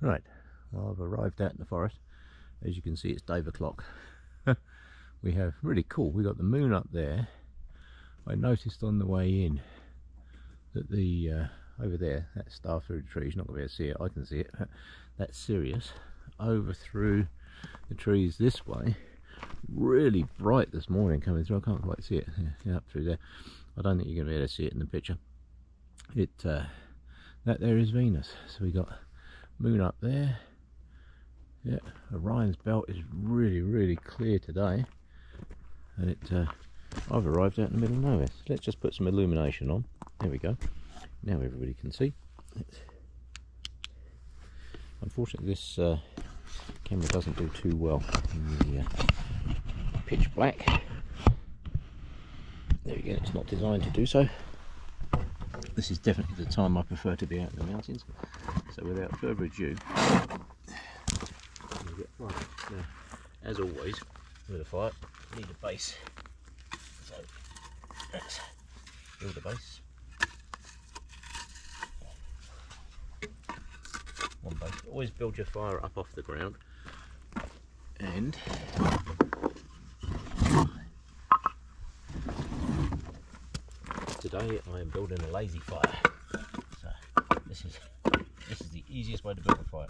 Right, well, I've arrived out in the forest. As you can see, it's Dave o'clock. We have really cool. We got the moon up there. I noticed on the way in that the over there, that star through the trees, you're not going to be able to see it. I can see it. That's Sirius over through the trees this way. Really bright this morning coming through. I can't quite see it. Yeah, up through there. I don't think you're going to be able to see it in the picture. That there is Venus. So we got moon up there. Yeah, Orion's belt is really clear today, and I've arrived out in the middle of nowhere. So let's just put some illumination on. There we go. Now everybody can see. Unfortunately, this camera doesn't do too well in the pitch black. There we go. It's not designed to do so. This is definitely the time I prefer to be out in the mountains. So without further ado, we'll get fire. Now, as always with a fire, you need a base. So let's build a base. One base. Always build your fire up off the ground. And today I am building a lazy fire. So this is the easiest way to build a fire.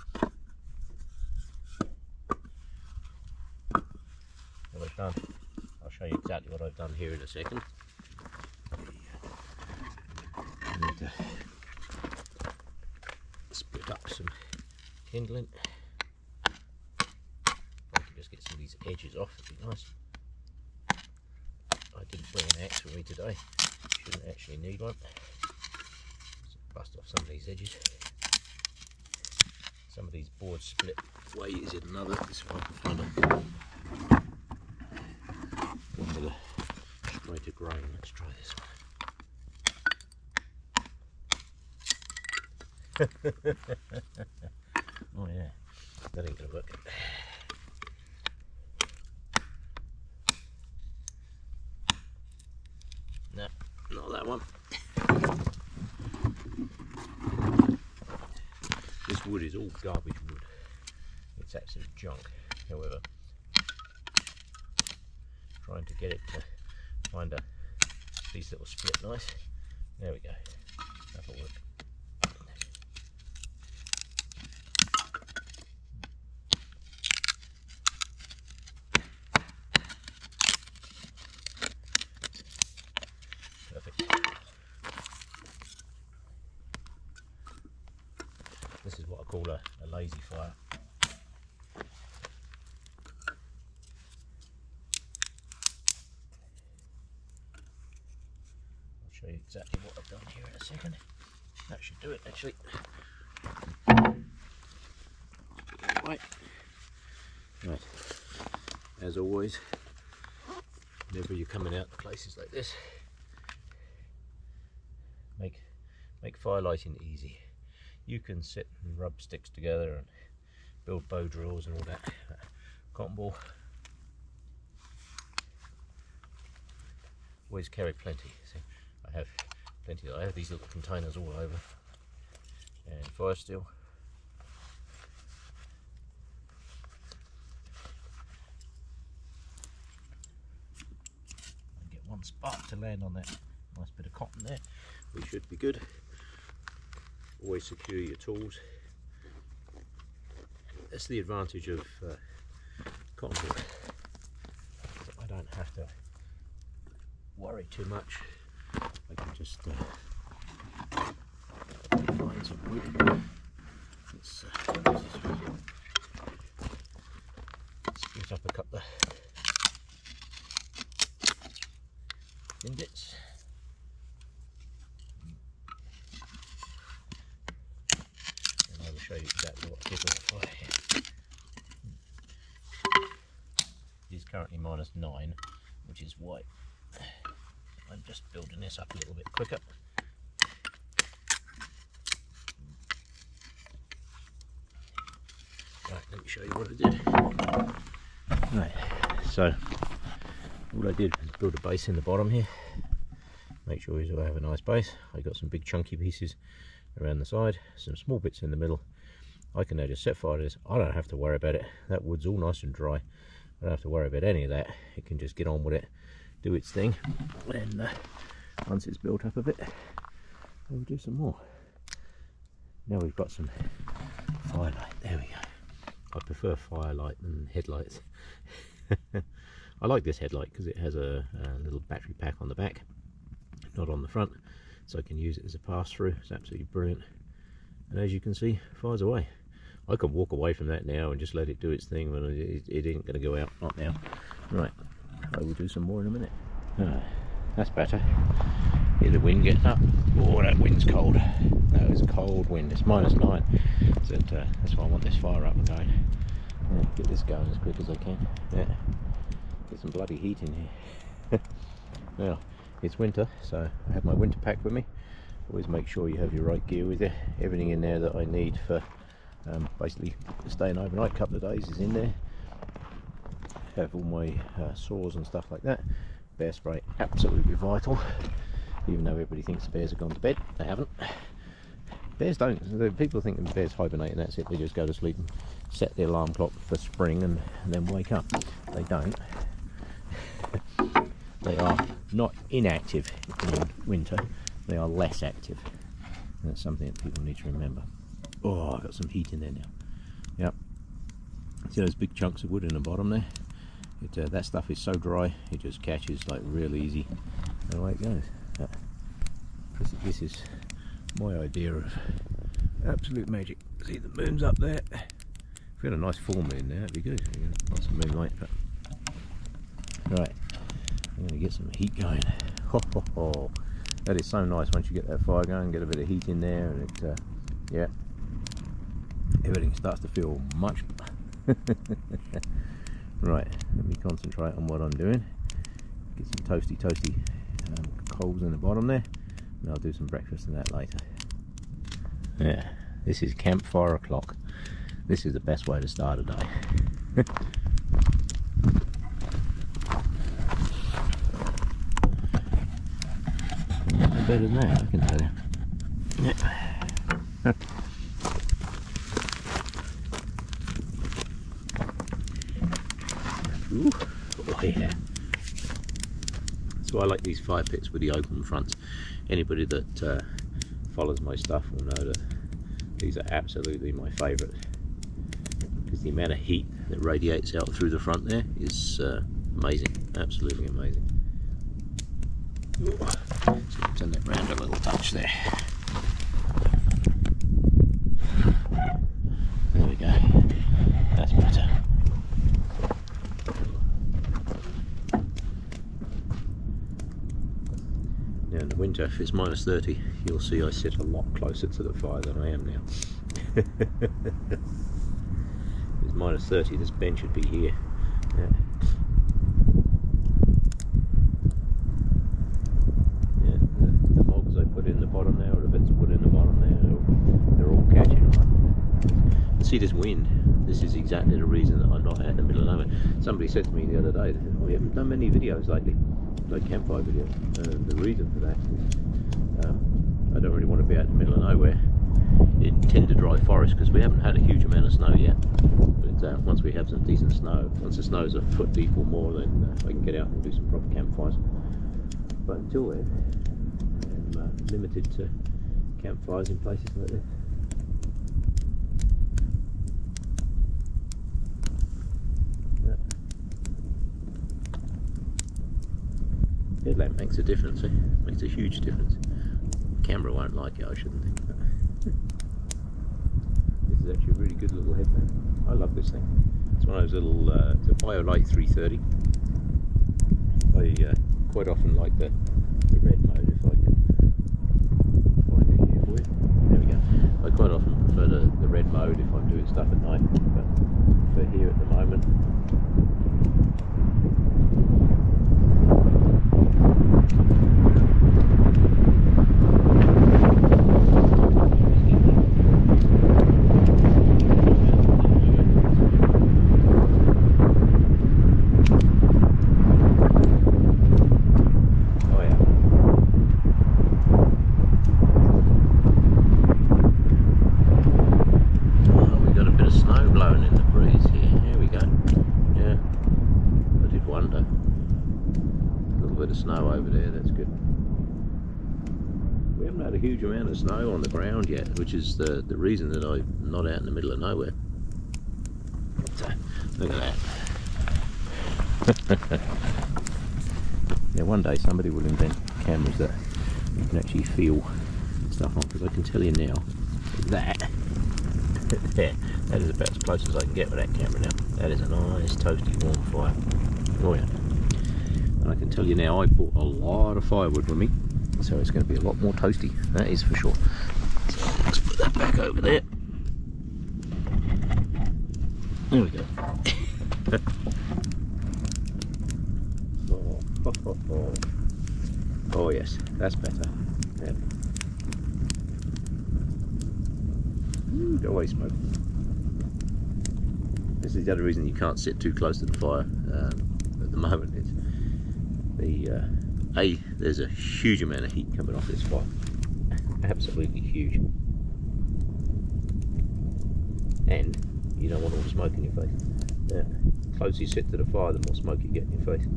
What I've done, I'll show you exactly what I've done here in a second. I need to split up some kindling. If I can just get some of these edges off, it'd be nice. I didn't bring an axe with me today. Shouldn't actually need one. Just bust off some of these edges. Some of these boards split way easier than others. This one I can find one with a straighter grain. Let's try this one. Oh yeah, that ain't gonna work. No, not that one. This wood is all garbage wood. It's absolute junk. However, trying to get it to find a piece that will split nice. There we go. That'll work. This is what I call a lazy fire. I'll show you exactly what I've done here in a second. That should do it actually. Right. As always, whenever you're coming out to places like this, make fire lighting easy. You can sit and rub sticks together and build bow drills and all that. Cotton ball. Always carry plenty. So I have plenty. I have these little containers all over. And fire steel. And get one spark to land on that nice bit of cotton there. We should be good. Always secure your tools. That's the advantage of cotton wool. I don't have to worry too much. I can just find some wood. Let's split up a couple of thin bits. Show you exactly what to do with the fire. It is currently -9, which is white. I'm just building this up a little bit quicker. Right, let me show you what I did. Right, so all I did was build a base in the bottom here. Make sure you have a nice base. I got some big chunky pieces around the side, some small bits in the middle, I can now just set fire to this. I don't have to worry about it. That wood's all nice and dry. I don't have to worry about any of that. It can just get on with it, do its thing, and once it's built up a bit, we'll do some more. Now we've got some firelight. There we go. I prefer firelight than headlights. I like this headlight because it has a little battery pack on the back, not on the front, so I can use it as a pass-through. It's absolutely brilliant. And as you can see, fires away. I can walk away from that now and just let it do its thing, but it ain't going to go out. Not now. Right, I will do some more in a minute. That's better. Hear the wind getting up. Oh, that wind's cold. That was a cold wind. It's -9. So that's why I want this fire up and going. Yeah, get this going as quick as I can. Yeah. Get some bloody heat in here. Now, it's winter, so I have my winter pack with me. Always make sure you have your right gear with you. Everything in there that I need for basically staying overnight, a couple of days, is in there. Have all my saws and stuff like that. Bear spray, absolutely vital. Even though everybody thinks the bears have gone to bed, they haven't. Bears don't. People think the bears hibernate and that's it. They just go to sleep and set the alarm clock for spring and then wake up. They don't. They are not inactive in winter. They are less active. And that's something that people need to remember. Oh, I've got some heat in there now. Yep. See those big chunks of wood in the bottom there? That stuff is so dry, it just catches like real easy. And away it goes. This is my idea of absolute magic. See, the moon's up there. If we had a nice full moon there, that'd be good. Lots of moonlight. Right, I'm going to get some heat going. Ho, ho, ho. That is so nice once you get that fire going, get a bit of heat in there, and it, yeah, everything starts to feel much better. Right, let me concentrate on what I'm doing. Get some toasty coals in the bottom there, and I'll do some breakfast and that later. Yeah, this is campfire o'clock. This is the best way to start a day. Better than that, I can tell you. Yeah. Ooh. Oh yeah. So I like these fire pits with the open fronts. Anybody that follows my stuff will know that these are absolutely my favourite, because the amount of heat that radiates out through the front there is amazing, absolutely amazing. Ooh. So turn that round a little touch there. There we go. That's better. Now in the winter, if it's -30, you'll see I sit a lot closer to the fire than I am now. If it's -30, this bench would be here. Yeah. See this wind, this is exactly the reason that I'm not out in the middle of nowhere. Somebody said to me the other day, we haven't done many videos lately, like campfire videos. The reason for that is I don't really want to be out in the middle of nowhere in tinder dry forest, because we haven't had a huge amount of snow yet. But once we have some decent snow, once the snow's a foot deep or more, then I can get out and do some proper campfires. But until then, I'm limited to campfires in places like this. Headlamp makes a difference, eh? Makes a huge difference. Camera won't like it, I shouldn't think. But this is actually a really good little headlamp. I love this thing. It's one of those little, it's a BioLite 330. I quite often like the red mode, if I can find it here for you. There we go. I quite often prefer the red mode if I'm doing stuff at night, but for here at the moment, huge amount of snow on the ground yet, which is the reason that I'm not out in the middle of nowhere. So, look at that. Now one day somebody will invent cameras that you can actually feel stuff on, because I can tell you now that there, that is about as close as I can get with that camera now. That is a nice toasty warm fire. Oh yeah. And I can tell you now, I bought a lot of firewood with me, so it's going to be a lot more toasty, that is for sure. So let's put that back over there. There we go. Oh yes, that's better. Yeah. Go away, smoke. This is the other reason you can't sit too close to the fire at the moment. It's there's a huge amount of heat coming off this fire. Absolutely huge. And you don't want all the smoke in your face. The closer you sit to the fire, the more smoke you get in your face.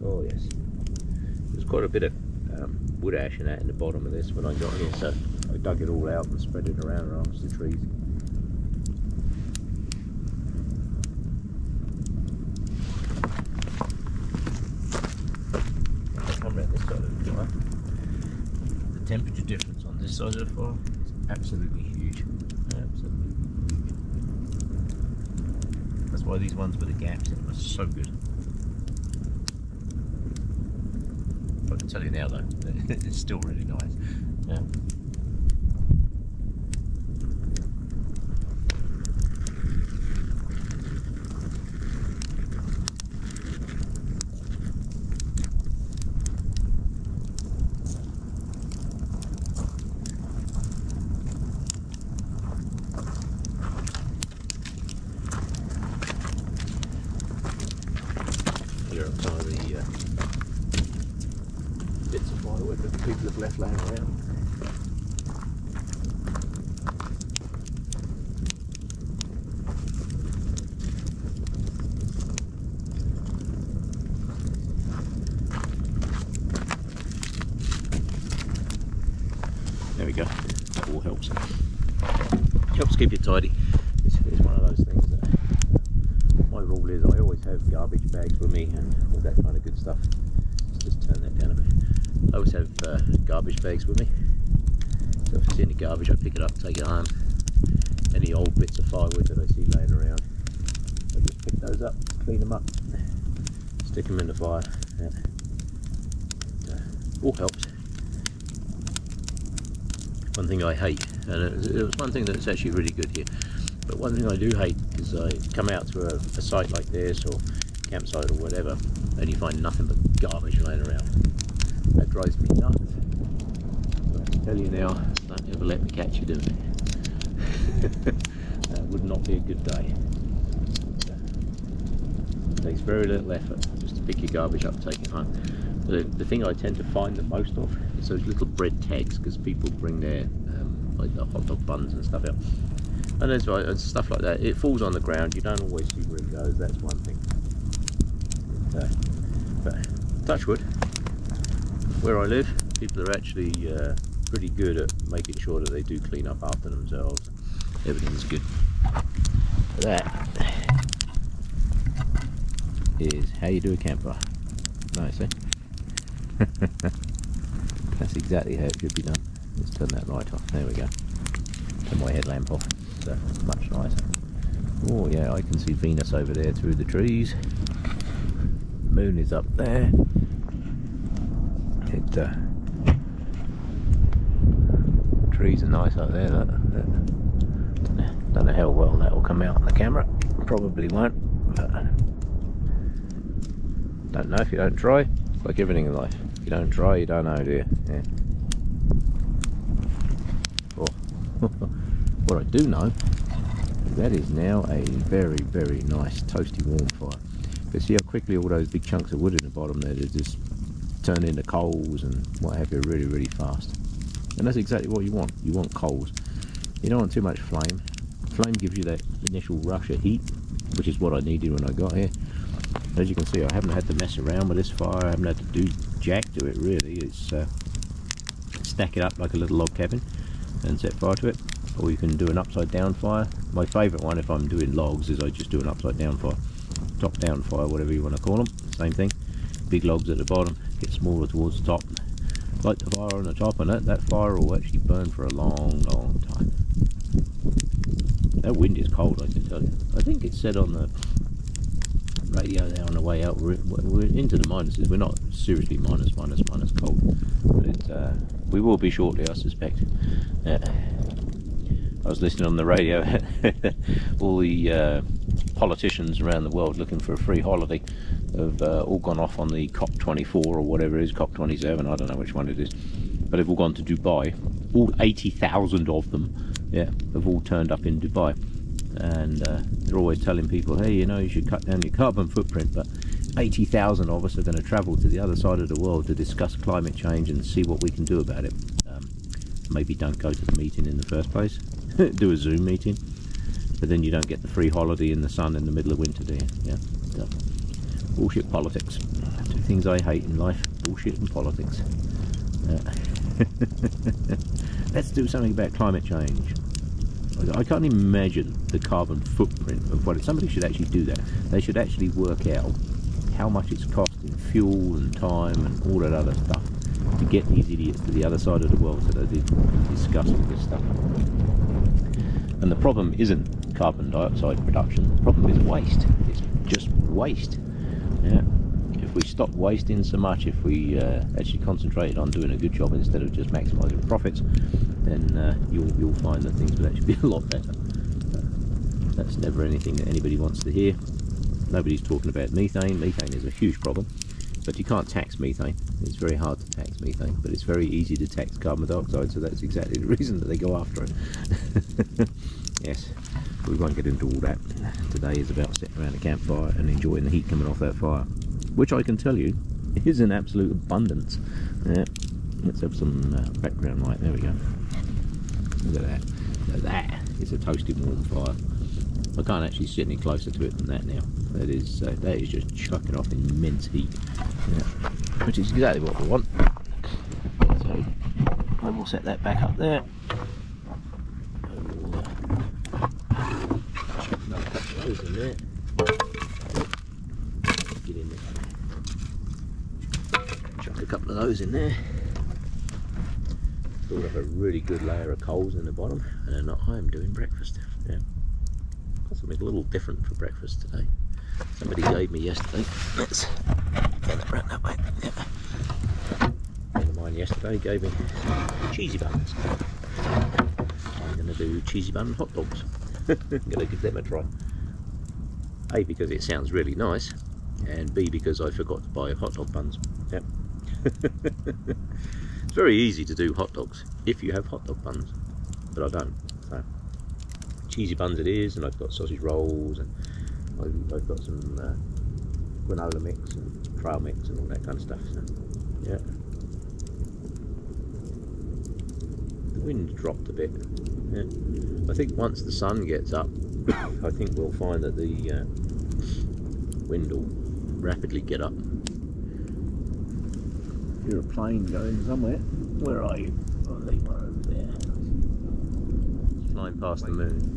Oh yes. There's quite a bit of wood ash and that in the bottom of this when I got here, so I dug it all out and spread it around amongst the trees. Come around this side of the fire. The temperature difference on this side of the fire is absolutely huge. Absolutely huge. That's why these ones with the gaps in them are so good. I can tell you now though, it's still really nice. Yeah. Here are some of the bits of firewood that people have left laying around. There we go. That all helps. Helps keep you tidy. It's one of those things that my rule is I always have garbage bags with me and all that kind of good stuff. Let's just turn that down a bit. I always have garbage bags with me. So if I see any garbage, I pick it up, take it home. Any old bits of firewood that I see laying around, I just pick those up, clean them up, stick them in the fire. Yeah. All helps. One thing I hate, and it was one thing that's actually really good here, but one thing I do hate is I come out to a site like this or campsite or whatever and you find nothing but garbage laying around. That drives me nuts. So I can tell you now, don't ever let me catch you doing it. That would not be a good day. It takes very little effort just to pick your garbage up and take it home. The thing I tend to find the most of is those little bread tags, because people bring their like the hot dog buns and stuff out. And there's stuff like that. It falls on the ground, you don't always see where it goes, that's one thing. But touch wood, where I live, people are actually pretty good at making sure that they do clean up after themselves. Everything's good. That is how you do a campfire. Nice, eh? That's exactly how it should be done. Let's turn that light off. There we go. Turn my headlamp off. So it's much nicer. Oh yeah, I can see Venus over there through the trees. The moon is up there. Trees are nice up there. Don't know how well that will come out on the camera. Probably won't. But don't know if you don't try. Like everything in life. If you don't try, you don't know, do you? Yeah. Oh. What I do know, that is now a very, very nice toasty warm fire. But see how quickly all those big chunks of wood in the bottom there just turn into coals and what have you really, really fast. And that's exactly what you want. You want coals. You don't want too much flame. Flame gives you that initial rush of heat, which is what I needed when I got here. as you can see, I haven't had to mess around with this fire. I haven't had to do jack to it really. It's stack it up like a little log cabin and set fire to it, or you can do an upside down fire. My favourite one if I'm doing logs is I just do an upside down fire, top down fire, whatever you want to call them, same thing. Big logs at the bottom, get smaller towards the top, light the fire on the top, and that fire will actually burn for a long time. That wind is cold, I can tell you. I think it said on the radio there on the way out we're into the minuses. We're not seriously minus cold, but we will be shortly, I suspect. I was listening on the radio all the politicians around the world looking for a free holiday have all gone off on the COP24 or whatever it is, COP27, I don't know which one it is, but they've all gone to Dubai. All 80,000 of them, yeah, have all turned up in Dubai, and they're always telling people, hey, you know, you should cut down your carbon footprint, but 80,000 of us are going to travel to the other side of the world to discuss climate change and see what we can do about it. Maybe don't go to the meeting in the first place, do a Zoom meeting, but then you don't get the free holiday in the sun in the middle of winter, do you? Yeah. So, bullshit politics. Two things I hate in life: bullshit and politics. Let's do something about climate change. I can't imagine the carbon footprint of what somebody should actually do that. They should actually work out how much it's costing fuel and time and all that other stuff to get these idiots to the other side of the world so that they discuss all this stuff. And the problem isn't carbon dioxide production, the problem is waste. It's just waste. Yeah. If we stop wasting so much, if we actually concentrated on doing a good job instead of just maximising profits, then you'll find that things would actually be a lot better. That's never anything that anybody wants to hear. Nobody's talking about methane. Methane is a huge problem, but you can't tax methane. It's very hard to tax methane, but it's very easy to tax carbon dioxide, so that's exactly the reason that they go after it. Yes, we won't get into all that. Today is about sitting around a campfire and enjoying the heat coming off that fire, which I can tell you is an absolute abundance. Yeah. Let's have some background light. There we go. Look at that. Now that is a toasting warm fire. I can't actually sit any closer to it than that now. That is just chucking off immense heat, yeah, which is exactly what we want. So I will set that back up there. Another couple of those in there. Get in there. Chuck a couple of those in there. Build up a really good layer of coals in the bottom, and then I'm doing breakfast. Yeah. Got something a little different for breakfast today. Somebody gave me yesterday. Let's turn it around that way. Yeah. A friend of mine yesterday gave me cheesy buns. I'm going to do cheesy bun hot dogs. I'm going to give them a try. A, because it sounds really nice, and B, because I forgot to buy hot dog buns. Yep. It's very easy to do hot dogs if you have hot dog buns, but I don't. So cheesy buns it is, and I've got sausage rolls, and I've got some granola mix and trail mix and all that kind of stuff. So, yeah. The wind dropped a bit. Yeah. I think once the sun gets up, I think we'll find that the wind will rapidly get up. Hear a plane going somewhere. Where are you? Oh, they were over there. It's flying past the moon.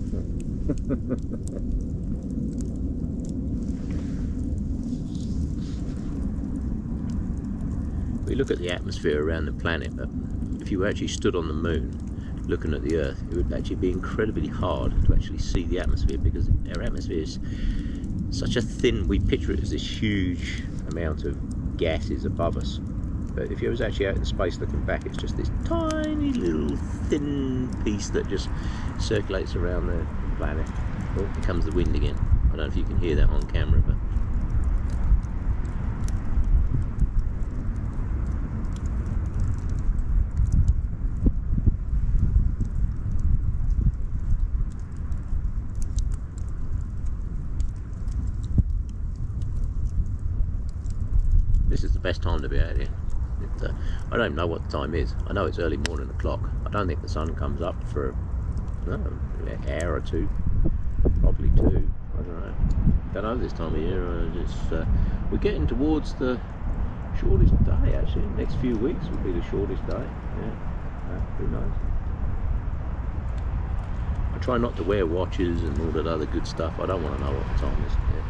We look at the atmosphere around the planet, but if you actually stood on the moon looking at the Earth, it would actually be incredibly hard to actually see the atmosphere, because our atmosphere is such a thin, we picture it as this huge amount of gases above us. But if you was actually out in space looking back, it's just this tiny little thin piece that just circulates around the planet. Oh, here comes the wind again. I don't know if you can hear that on camera, but this is the best time to be out here. I don't know what the time is. I know it's early morning o'clock. I don't think the sun comes up for an hour or two, probably two. I Don't know this time of year. We're getting towards the shortest day actually. Next few weeks will be the shortest day. Yeah, who knows? I try not to wear watches and all that other good stuff. I don't want to know what the time is. Yeah.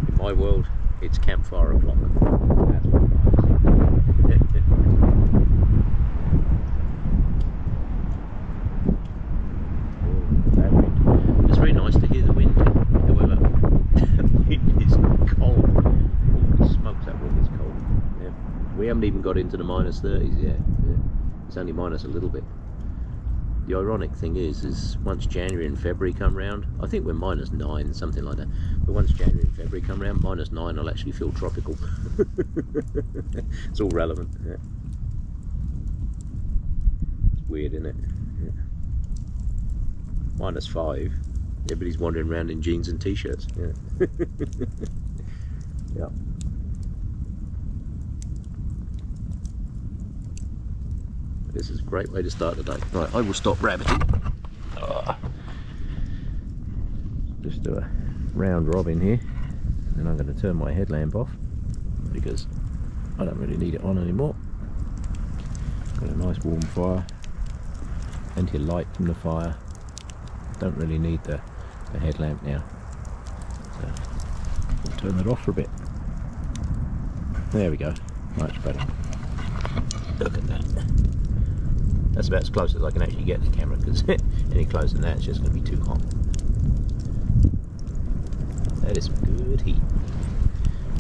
In my world, it's campfire o'clock. That's what it is. It's very nice to hear the wind. However, the wind is cold. Holy smokes, that wind is cold. Yeah. We haven't even got into the -30s yet. Yeah. It's only minus a little bit. The ironic thing is once January and February come round, I think we're -9, something like that. But once January and February come round, -9, I'll actually feel tropical. It's all relevant. Yeah. It's weird, isn't it? Yeah. -5. Everybody's wandering around in jeans and t-shirts. Yeah. Yeah. This is a great way to start the day. Right, I will stop rabbiting. Just do a round robin here, and I'm going to turn my headlamp off because I don't really need it on anymore. Got a nice warm fire, plenty of light from the fire. Don't really need the headlamp now, so we'll turn it off for a bit. There we go, much better. Look at that. That's about as close as I can actually get the camera, because any closer than that it's just going to be too hot. That is some good heat.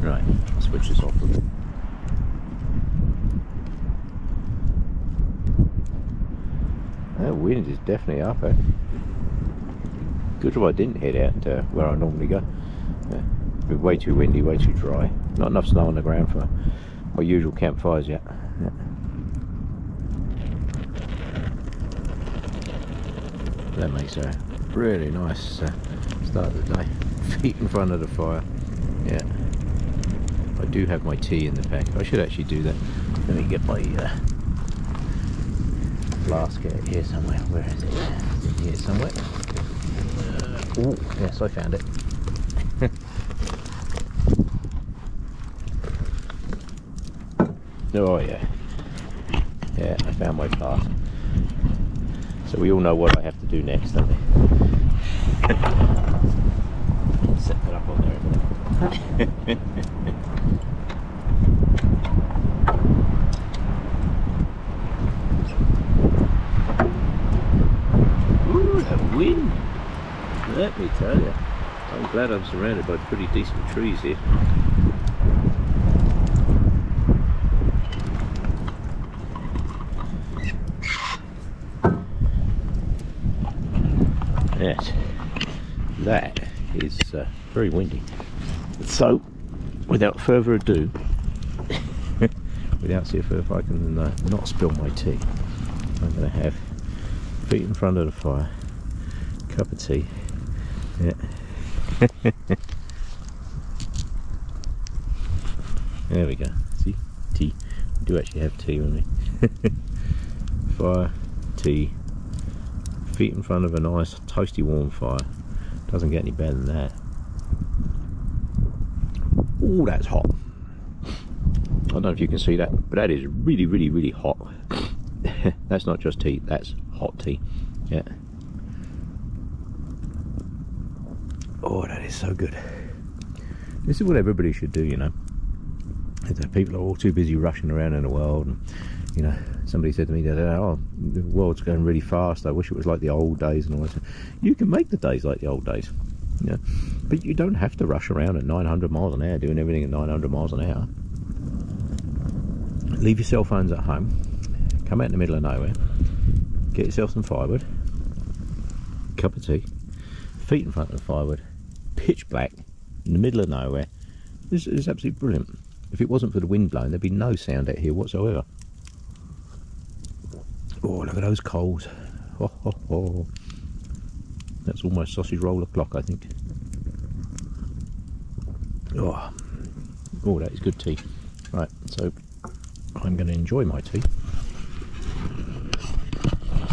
Right, I'll switch this off for a bit. That wind is definitely up, eh? Good job I didn't head out to where I normally go. Yeah, it's been way too windy, way too dry. Not enough snow on the ground for my usual campfires yet. Yeah. That makes a really nice start of the day. Feet in front of the fire. Yeah. I do have my tea in the pack. I should actually do that. Let me get my flask out here somewhere. Where is it? It's in here somewhere. Oh, yes, I found it. Oh yeah. Yeah, I found my flask. So we all know what I have to do next, don't we? Set that up on there a minute. Ooh, that wind! Let me tell you. I'm glad I'm surrounded by pretty decent trees here. Yes, that is very windy. So, without further ado, without seeing if I can not spill my tea, I'm going to have feet in front of the fire, cup of tea. Yeah. There we go. See, tea. I do actually have tea with me. Fire, tea. Feet in front of a nice toasty warm fire. Doesn't get any better than that. Oh, that's hot. I don't know if you can see that, but that is really, really, really hot. That's not just tea, that's hot tea. Yeah. Oh, that is so good. This is what everybody should do, you know. People are all too busy rushing around in the world, and you know, somebody said to me that, oh, the world's going really fast, I wish it was like the old days and all that. You can make the days like the old days, you know, but you don't have to rush around at 900 miles an hour doing everything at 900 miles an hour. Leave your cell phones at home, come out in the middle of nowhere, get yourself some firewood, cup of tea, feet in front of the firewood, pitch black, in the middle of nowhere. This is absolutely brilliant. If it wasn't for the wind blowing, there'd be no sound out here whatsoever. Oh, look at those coals. Oh, oh, oh. That's almost sausage roll o'clock, I think. Oh, oh, that is good tea. Right, so I'm going to enjoy my tea.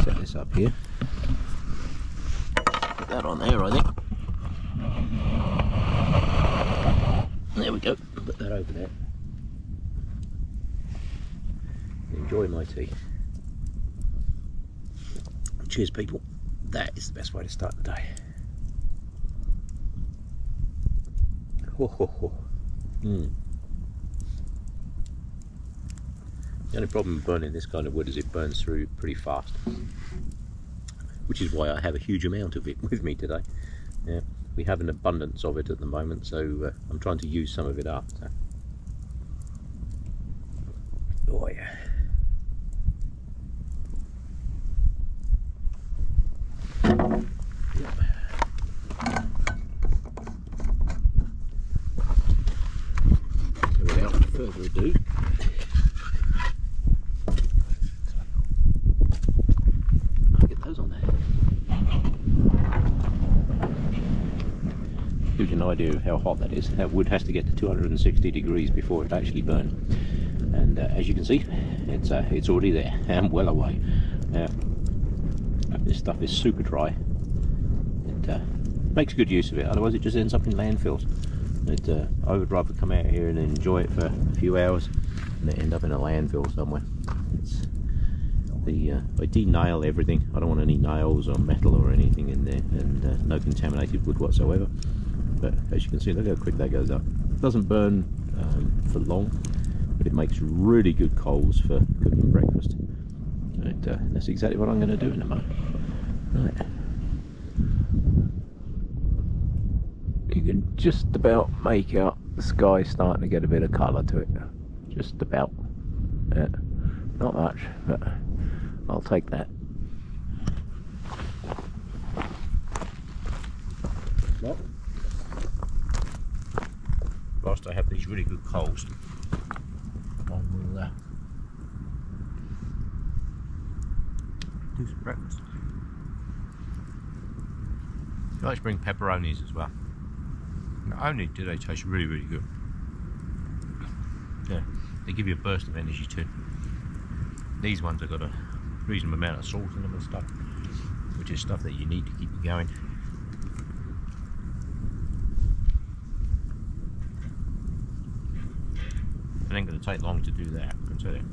Set this up here. that on there, I think. There we go. Put that over there. Enjoy my tea. Cheers, people. That is the best way to start the day. Ho, ho, ho. The only problem with burning this kind of wood is it burns through pretty fast, which is why I have a huge amount of it with me today. Yeah, we have an abundance of it at the moment, so I'm trying to use some of it up. So. Oh yeah. So without further ado, I'll get those on there. Gives you an idea of how hot that is. That wood has to get to 260 degrees before it actually burns. And as you can see, it's already there and well away. This stuff is super dry. It makes good use of it, otherwise it just ends up in landfills. I would rather come out here and enjoy it for a few hours than end up in a landfill somewhere. I de-nail everything. I don't want any nails or metal or anything in there, and no contaminated wood whatsoever. But as you can see, look how quick that goes up. It doesn't burn for long, but it makes really good coals for cooking breakfast. That's exactly what I'm going to do in a moment. Right. You can just about make out the sky starting to get a bit of colour to it. Just about. Yeah. Not much, but I'll take that. Well, whilst I have these really good coals, I will do some breakfast. I like to bring pepperonis as well. Not only do they taste really, really good, yeah, they give you a burst of energy too. These ones have got a reasonable amount of salt in them and stuff, which is stuff that you need to keep you going. It ain't going to take long to do that, I can tell you.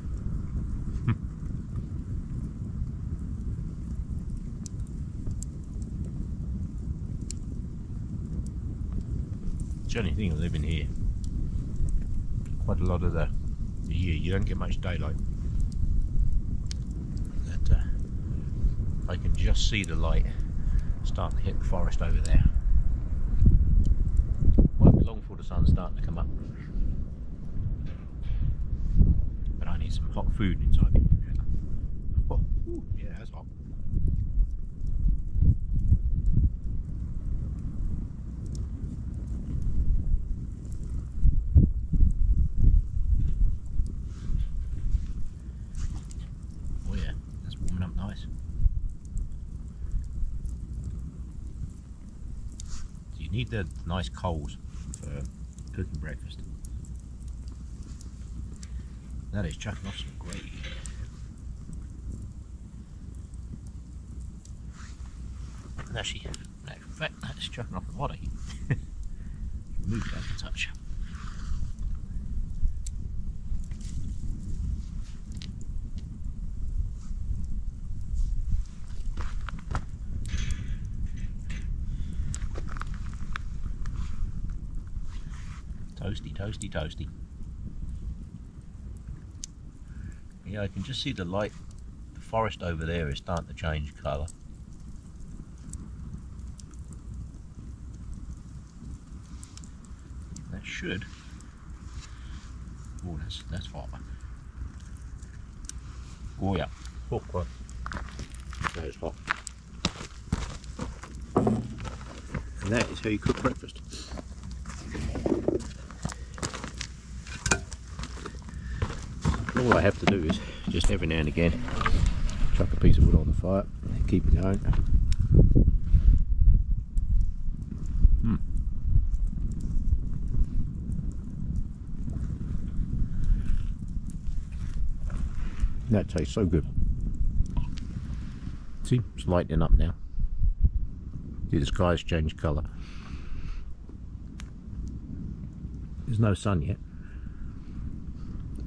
It's the only thing of living here. Quite a lot of the year you don't get much daylight. That I can just see the light starting to hit the forest over there. Won't be long before the sun's starting to come up. But I need some hot food inside me. Oh, yeah, that's hot. Nice. So you need the nice coals for cooking breakfast. That is chucking off some gravy. And actually, in fact, that's chucking off a lot of heat. Move that a touch. Toasty, toasty, toasty. Yeah, I can just see the light. The forest over there is starting to change colour. That should. Oh, that's hot. Oh yeah. Oh, God. That is hot. And that is how you cook breakfast. All I have to do is just every now and again chuck a piece of wood on the fire and keep it going. That tastes so good. See, it's lightening up now. See, the sky's changed colour. There's no sun yet.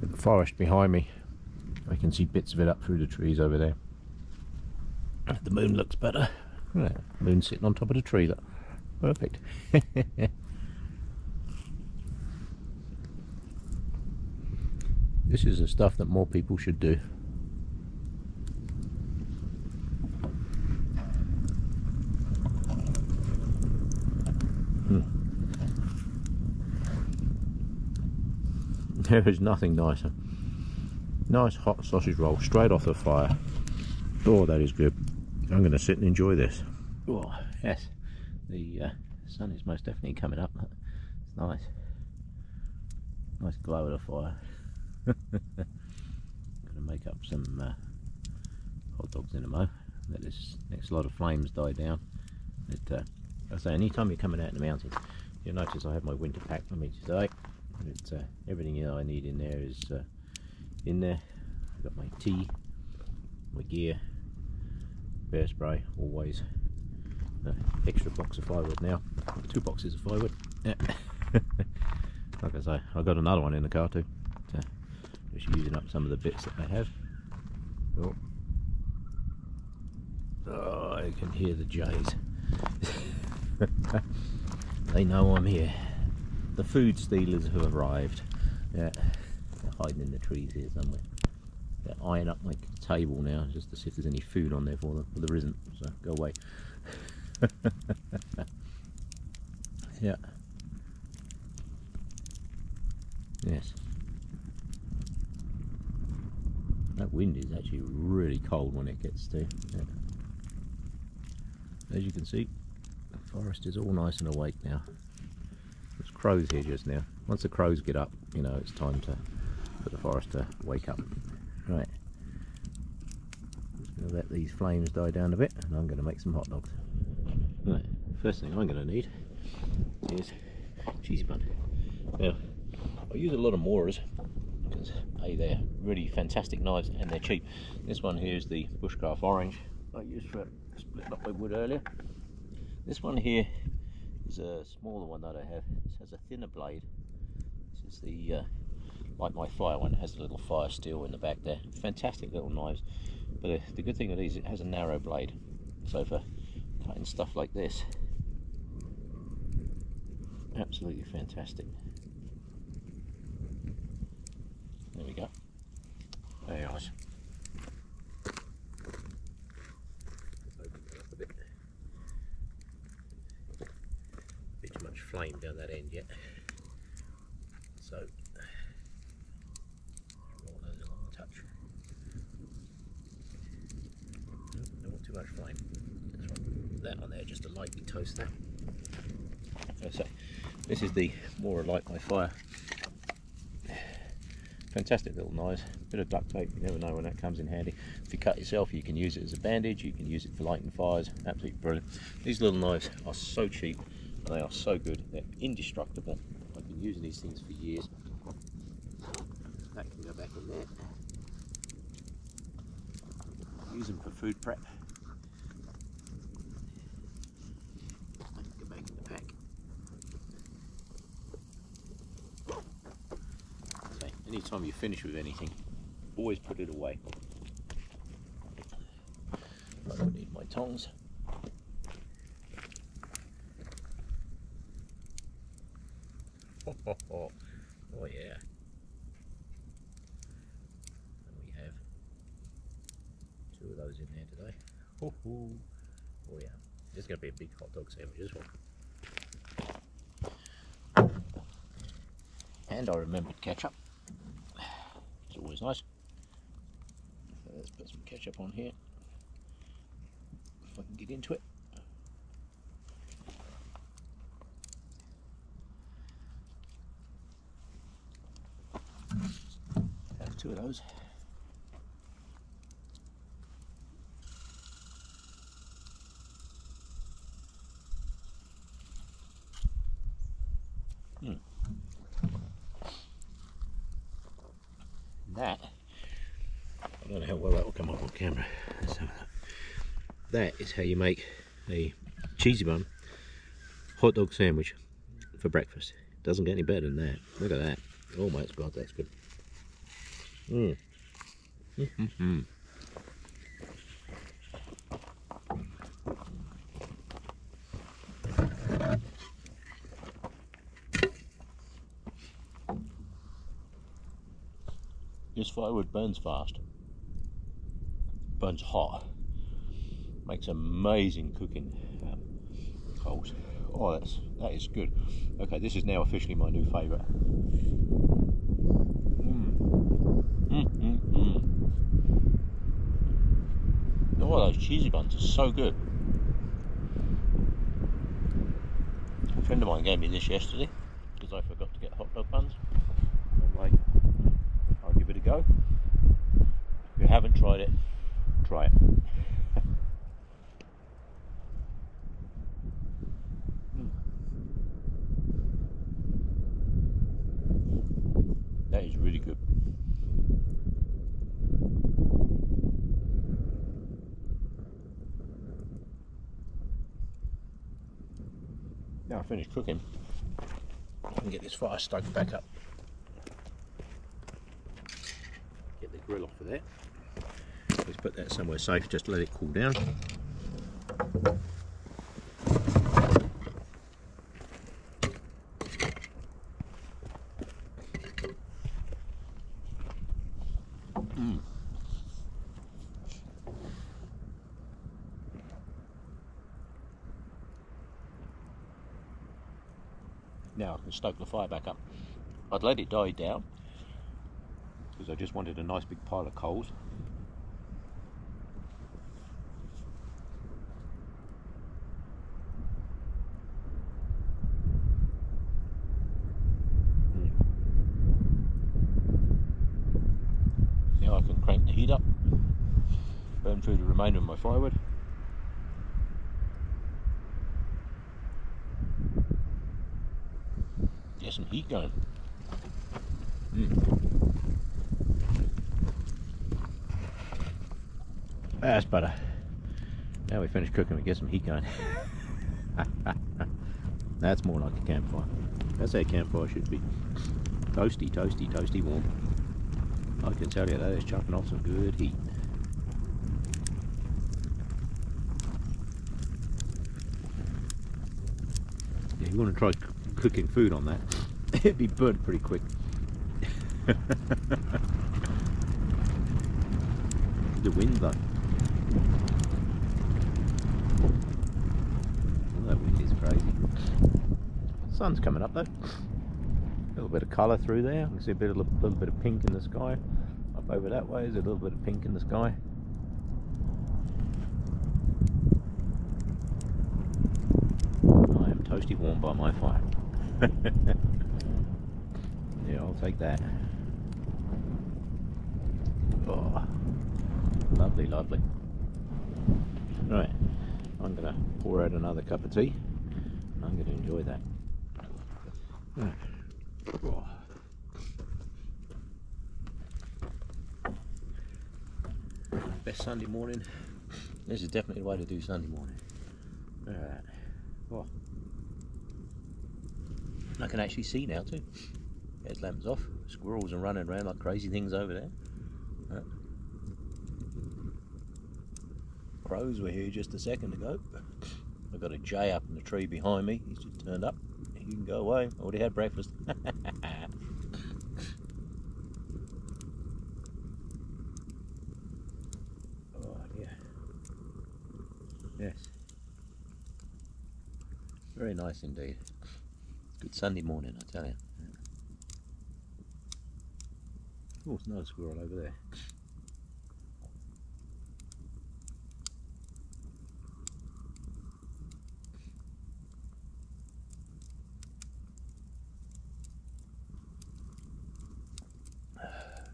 The forest behind me, I can see bits of it up through the trees over there. The moon looks better. Yeah, moon sitting on top of the tree, look. Perfect. This is the stuff that more people should do. There is nothing nicer. Nice hot sausage roll straight off the fire. Oh, that is good. I'm going to sit and enjoy this. Oh, yes. The sun is most definitely coming up. It's nice. Nice glow of the fire. I'm going to make up some hot dogs in a mo. Let this next lot of flames die down. But, I say, anytime you're coming out in the mountains, you'll notice I have my winter pack with me today. Everything I need in there is in there. I've got my tea, my gear, bear spray, always. Extra box of firewood now. 2 boxes of firewood. Yeah. Like I say, I've got another one in the car too. So just using up some of the bits that I have. Oh, I can hear the jays. They know I'm here. The food stealers have arrived. Yeah, they're hiding in the trees here somewhere. They're eyeing up my table now just to see if there's any food on there for them, but there isn't, so go away. Yeah. Yes. That wind is actually really cold when it gets to. Yeah. As you can see, the forest is all nice and awake now. There's crows here just now. Once the crows get up, you know, it's time for the forest to wake up. Right. Just going to let these flames die down a bit, and I'm going to make some hot dogs. Right. First thing I'm going to need is cheese bun. Now, I use a lot of Moras because A, they're really fantastic knives and they're cheap. This one here is the Bushcraft Orange I used for splitting up my wood earlier. This one here is a smaller one that I have. This has a thinner blade. This is the like my fire one. It has a little fire steel in the back there. Fantastic little knives. But the good thing with these, it has a narrow blade. So for cutting stuff like this, absolutely fantastic. There we go. Very nice. Open that up a bit. Bit too much flame down that end yet. So roll those along a touch. Don't want too much flame. Just want that on there just to lightly toast that. So this is the more like my fire. Fantastic little knives, bit of duct tape, you never know when that comes in handy. If you cut yourself, you can use it as a bandage, you can use it for lighting fires, absolutely brilliant. These little knives are so cheap, and they are so good, they're indestructible. I've been using these things for years. That can go back in there. Use them for food prep. That can go back in the pack. Anytime you finish with anything, always put it away. I don't need my tongs. Oh yeah. And we have 2 of those in there today. Oh yeah. This is going to be a big hot dog sandwich, this one. And I remembered ketchup. It's always nice. So let's put some ketchup on here if I can get into it. Have 2 of those. That, I don't know how well that will come up on camera. So that is how you make a cheesy bun hot dog sandwich for breakfast. Doesn't get any better than that. Look at that. Oh my God, that's good. Mm. Mm-hmm. This firewood burns fast, burns hot, makes amazing cooking coals. Oh, that is good. Okay, this is now officially my new favourite. Oh, those cheesy buns are so good. A friend of mine gave me this yesterday because I forgot to get hot dog buns. I'm like, I'll give it a go. If you haven't tried it, try it. That is really good. Now I finished cooking, I can get this fire stoked back up. Get the grill off of there. Let's put that somewhere safe, just let it cool down. Now I can stoke the fire back up. I'd let it die down because I just wanted a nice big pile of coals. Now I can crank the heat up, burn through the remainder of my firewood. Get some heat going. That's better. Now we finished cooking, we get some heat going. That's more like a campfire. That's how a campfire should be. Toasty, toasty, toasty warm. I can tell you that is chucking off some good heat. Yeah, you want to try cooking food on that, it'd be burnt pretty quick. The wind though. Oh, that wind is crazy. Sun's coming up though. A little bit of colour through there. I can see a little bit of pink in the sky. Up over that way there's a little bit of pink in the sky. I am toasty warm by my fire. Yeah, I'll take that. Oh, lovely, lovely. Right, I'm going to pour out another cup of tea. And I'm going to enjoy that. Right. Oh. Best Sunday morning. This is definitely the way to do Sunday morning. Alright. Oh. I can actually see now too. Headlamps off. Squirrels are running around like crazy things over there. Right. Crows were here just a second ago. I've got a jay up in the tree behind me. He's just turned up. You can go away. I already had breakfast. Oh yeah. Yes. Very nice indeed. Good Sunday morning, I tell you. Oh, it's another squirrel over there.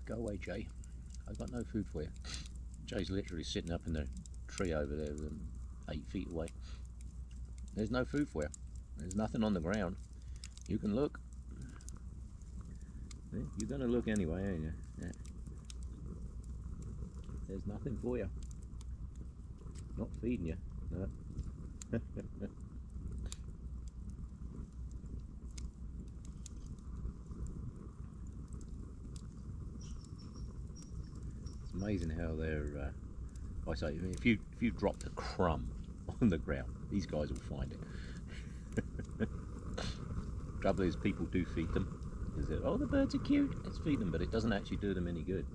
Go away, Jay. I've got no food for you. Jay's literally sitting up in the tree over there, 8 feet away. There's no food for you. There's nothing on the ground. You can look. You're going to look anyway, ain't you? Yeah. There's nothing for you. Not feeding you. No. It's amazing how they're, I say, if you dropped a crumb on the ground, these guys will find it. Trouble is, people do feed them. Is it, oh, the birds are cute, let's feed them, but it doesn't actually do them any good.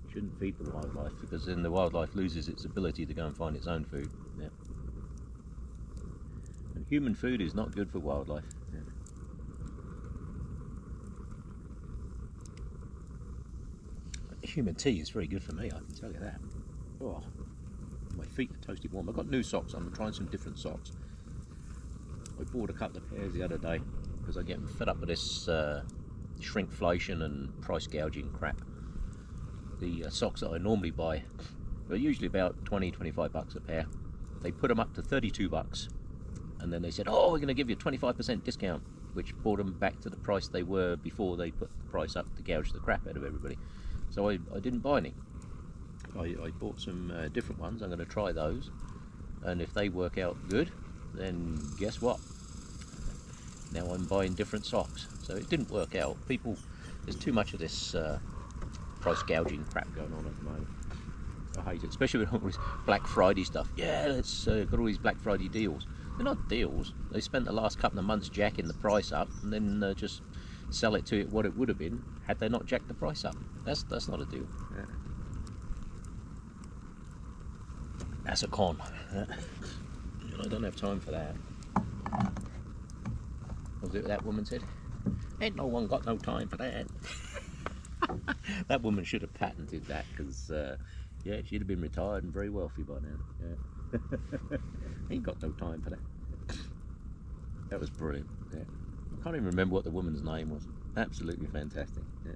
You shouldn't feed the wildlife, because then the wildlife loses its ability to go and find its own food. Yeah. And human food is not good for wildlife. Yeah. Human tea is very good for me, I can tell you that. Oh, my feet are toasty warm. I've got new socks on, I'm trying some different socks. I bought a couple of pairs the other day because I'm getting fed up with this shrinkflation and price gouging crap. The socks that I normally buy are usually about 20-25 bucks a pair. They put them up to 32 bucks, and then they said, oh, we're going to give you a 25% discount, which brought them back to the price they were before they put the price up to gouge the crap out of everybody. So I didn't buy any. I bought some different ones. I'm going to try those, and if they work out good, then guess what? Now I'm buying different socks. So it didn't work out. People, there's too much of this price gouging crap going on at the moment. I hate it, especially with all this Black Friday stuff. Yeah, let's got all these Black Friday deals. They're not deals. They spent the last couple of months jacking the price up, and then just sell it to it what it would have been had they not jacked the price up. That's not a deal. Yeah. That's a con. I don't have time for that. Was it that woman said? Ain't no one got no time for that. That woman should have patented that, because yeah, she'd have been retired and very wealthy by now. Yeah. Ain't got no time for that. That was brilliant. Yeah. I can't even remember what the woman's name was. Absolutely fantastic. Yeah.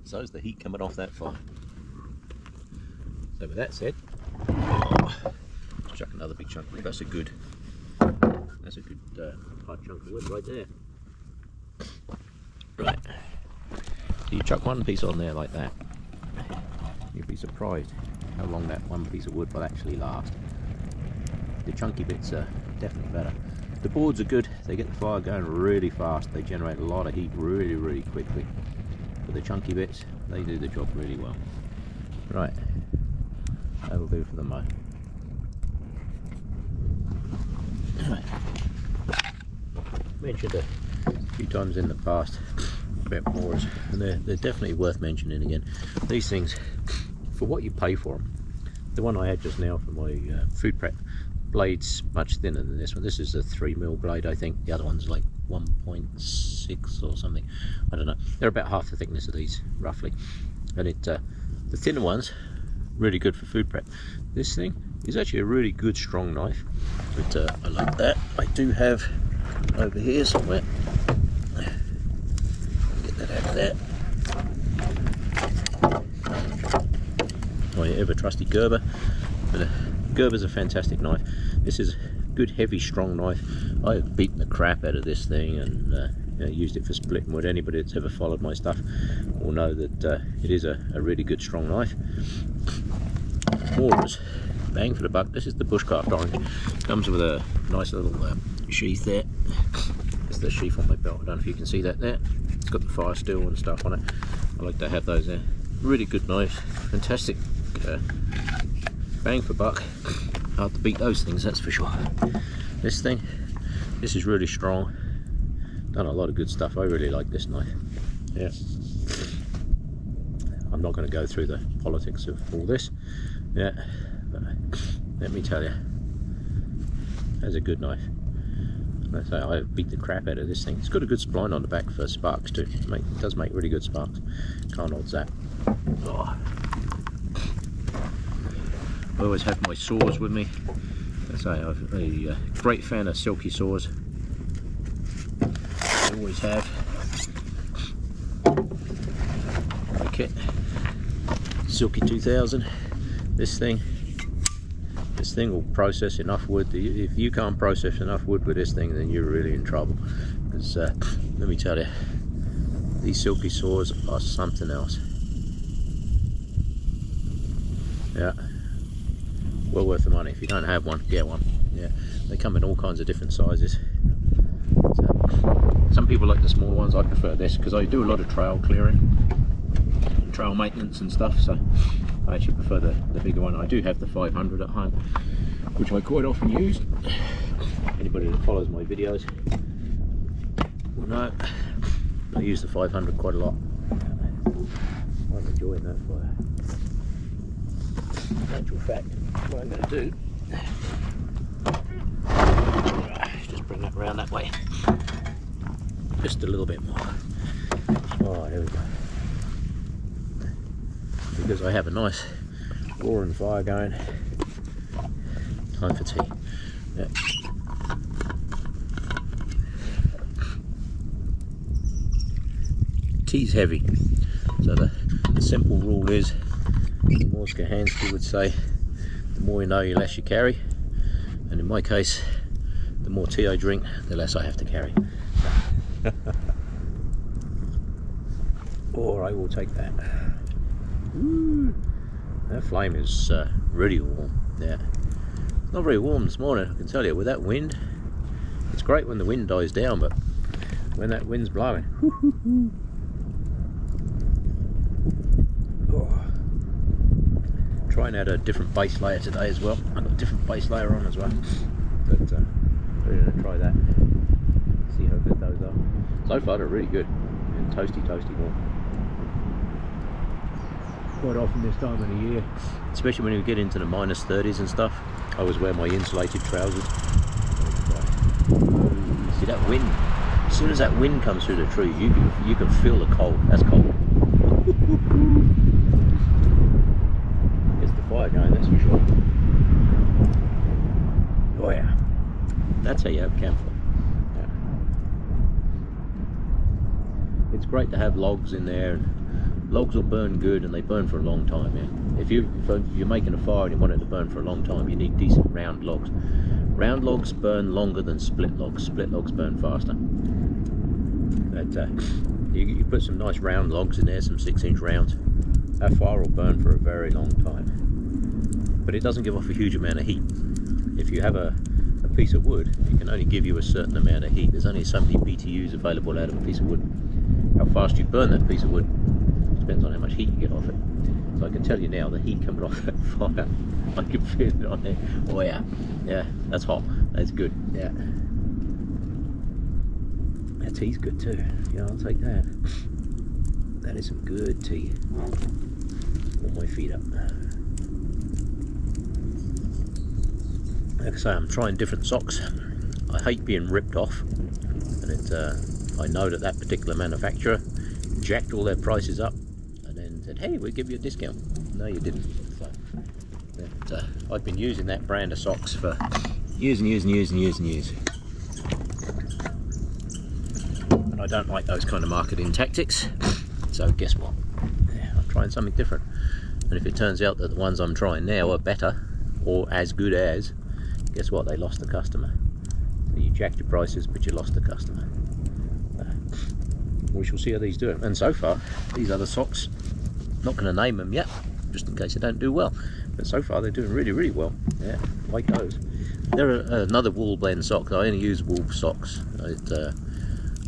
So is the heat coming off that fire. So with that said, let's chuck another big chunk. That's a good hard chunk of wood right there. Right. So you chuck one piece on there like that, you'd be surprised how long that one piece of wood will actually last. The chunky bits are definitely better. The boards are good, they get the fire going really fast, they generate a lot of heat really quickly. But the chunky bits, they do the job really well. Right, that'll do for the mo. Mentioned a few times in the past about moors, and they're definitely worth mentioning again. These things, for what you pay for them, the one I had just now for my food prep, blade's much thinner than this one. This is a 3mm blade, I think. The other one's like 1.6 or something. I don't know. They're about half the thickness of these, roughly. And the thinner one's really good for food prep. This thing is actually a really good strong knife. But I like that. I do have over here somewhere. Get that out of there. My ever trusty Gerber. But Gerber's a fantastic knife. This is a good heavy strong knife. I have beaten the crap out of this thing and used it for splitting wood. Anybody that's ever followed my stuff will know that it is a really good strong knife. Moors, bang for the buck. This is the bushcraft orange. Comes with a nice little sheath there. It's the sheath on my belt. I don't know if you can see that there. It's got the fire steel and stuff on it. I like to have those there. Really good knives. Fantastic. Bang for buck. Hard to beat those things, that's for sure. This thing, this is really strong. Done a lot of good stuff. I really like this knife. Yeah. I'm not going to go through the politics of all this. Yeah. But let me tell you, that's a good knife. Like I say, I beat the crap out of this thing. It's got a good spline on the back for sparks too. It does make really good sparks. Can't odds that. Oh. I always have my saws with me. As I say, I'm a great fan of silky saws. I always have. Okay, Silky 2000. This thing will process enough wood. If you can't process enough wood with this thing, then you're really in trouble. Because let me tell you, these silky saws are something else. Yeah, well worth the money. If you don't have one, get one. Yeah, they come in all kinds of different sizes. So, some people like the small ones. I prefer this because I do a lot of trail clearing, trail maintenance and stuff, so I actually prefer the bigger one. I do have the 500 at home, which I quite often use. Anybody that follows my videos will know I use the 500 quite a lot. I'm enjoying that fire. In actual fact, what I'm going to do is just bring that around that way, just a little bit more. Oh, there we go. Because I have a nice roaring fire going. Time for tea. Yeah. Tea's heavy, so the simple rule is, more Skahansky would say, the more you know, the less you carry, and in my case, the more tea I drink, the less I have to carry. Or I will take that. Woo. That flame is really warm. Yeah, it's not very warm this morning, I can tell you. With that wind, it's great when the wind dies down, but when that wind's blowing, trying out a different base layer today as well. I've got a different base layer on as well, but we're going to try that, see how good those are. So far they're really good and toasty warm. Quite often this time of the year, especially when you get into the minus 30s and stuff, I always wear my insulated trousers. See that wind? As soon as that wind comes through the tree, you can feel the cold. That's cold. Gets the fire going, that's for sure. Oh yeah, that's how you have campfire. Yeah. It's great to have logs in there. And logs will burn good, and they burn for a long time. Yeah. If you're making a fire and you want it to burn for a long time, you need decent round logs. Round logs burn longer than split logs. Split logs burn faster. But you put some nice round logs in there, some 6-inch rounds. That fire will burn for a very long time. But it doesn't give off a huge amount of heat. If you have a piece of wood, it can only give you a certain amount of heat. There's only so many BTUs available out of a piece of wood. How fast you burn that piece of wood depends on how much heat you get off it. So I can tell you now, the heat coming off that fire, I can feel it on there. Oh yeah, yeah, that's hot. That's good. Yeah, that tea's good too. Yeah, I'll take that. That is some good tea. Warm my feet up. Like I say, I'm trying different socks. I hate being ripped off, and I know that particular manufacturer jacked all their prices up and then said, hey, we'll give you a discount. No, you didn't. So, I've been using that brand of socks for years and years and years and years and years. And I don't like those kind of marketing tactics. So guess what? Yeah, I'm trying something different. And if it turns out that the ones I'm trying now are better or as good as, guess what? They lost the customer. So you jacked your prices, but you lost the customer. We shall see how these do it. And so far, these other socks, not going to name them yet, just in case they don't do well. But so far, they're doing really, really well. Yeah, like those. They're another wool blend sock. I only use wool socks.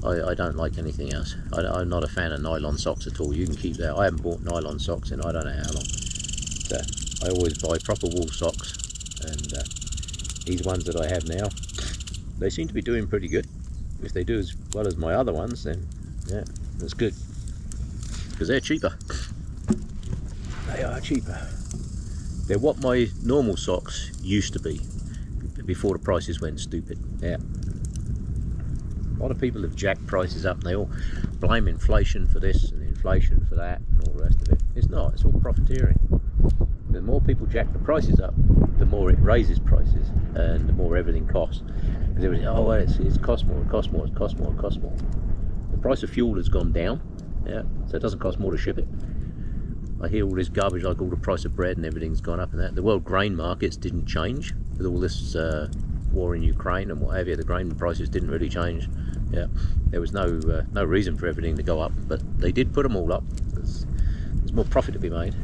I don't like anything else. I'm not a fan of nylon socks at all. You can keep that. I haven't bought nylon socks in I don't know how long. But, I always buy proper wool socks. And these ones that I have now, they seem to be doing pretty good. If they do as well as my other ones, then yeah, that's good, because they're cheaper. They are cheaper. They're what my normal socks used to be before the prices went stupid. Yeah, a lot of people have jacked prices up and they all blame inflation for this and inflation for that and all the rest of it. It's not, it's all profiteering. The more people jack the prices up, the more it raises prices and the more everything costs. Because everybody, oh well, it's cost more, it costs more, it costs more, it costs more. The price of fuel has gone down, yeah, so it doesn't cost more to ship it. I hear all this garbage like all the price of bread and everything's gone up and that. The world grain markets didn't change with all this war in Ukraine and what have you. The grain prices didn't really change. Yeah, there was no reason for everything to go up, but they did put them all up. There's more profit to be made.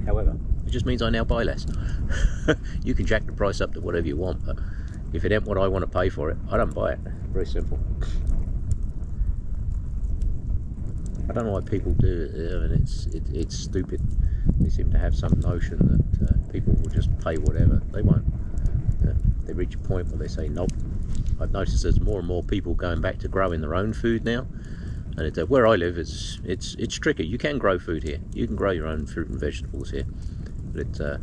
However, it just means I now buy less. You can jack the price up to whatever you want, but if it ain't what I want to pay for it, I don't buy it. Very simple. I don't know why people do it. I mean, it's stupid. They seem to have some notion that people will just pay whatever. They won't. They reach a point where they say nope. I've noticed there's more and more people going back to growing their own food now. And where I live, it's tricky. You can grow food here. You can grow your own fruit and vegetables here. But a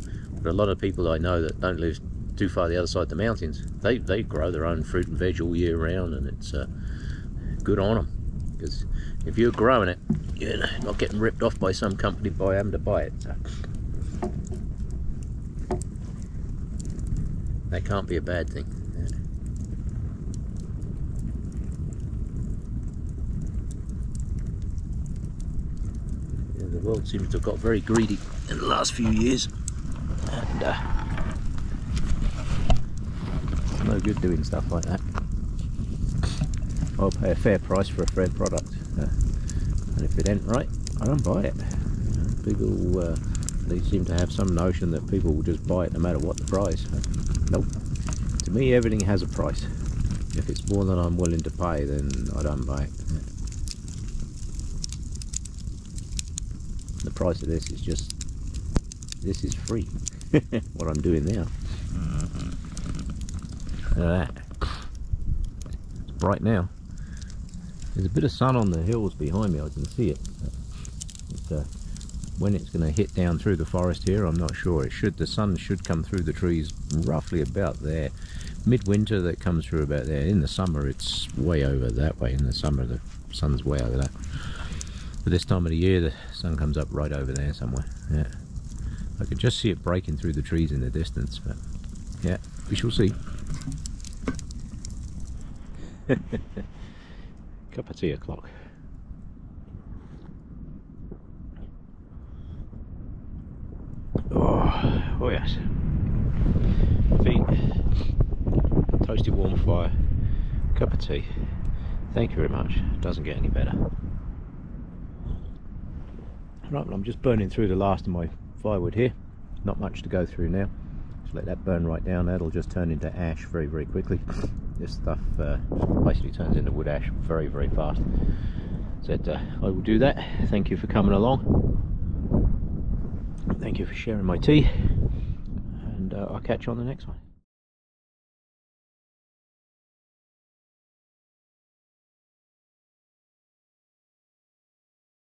lot of people I know that don't live too far the other side of the mountains, they grow their own fruit and veg all year round, and it's good on them. Because if you're growing it, you're not getting ripped off by some company by having to buy it. So that can't be a bad thing. The world seems to have got very greedy in the last few years, and it's no good doing stuff like that. I'll pay a fair price for a fair product, and if it ain't right, I don't buy it. People, they seem to have some notion that people will just buy it no matter what the price. Nope. To me, everything has a price. If it's more than I'm willing to pay, then I don't buy it. The price of this is just, this is free. What I'm doing now. Look at that. It's bright now. There's a bit of sun on the hills behind me, I can see it. When it's going to hit down through the forest here, I'm not sure. The sun should come through the trees roughly about there. Midwinter, that comes through about there. In the summer, it's way over that way. In the summer, the sun's way over that. But this time of the year, the sun comes up right over there somewhere. Yeah, I could just see it breaking through the trees in the distance, but yeah, we shall see. Cup of tea o'clock. Oh yes. Feet, toasty warm fire, cup of tea. Thank you very much. It doesn't get any better. Right, well, I'm just burning through the last of my firewood here. Not much to go through now. Just let that burn right down. That'll just turn into ash very, very quickly. This stuff basically turns into wood ash very, very fast. So I will do that. Thank you for coming along. Thank you for sharing my tea. And I'll catch you on the next one.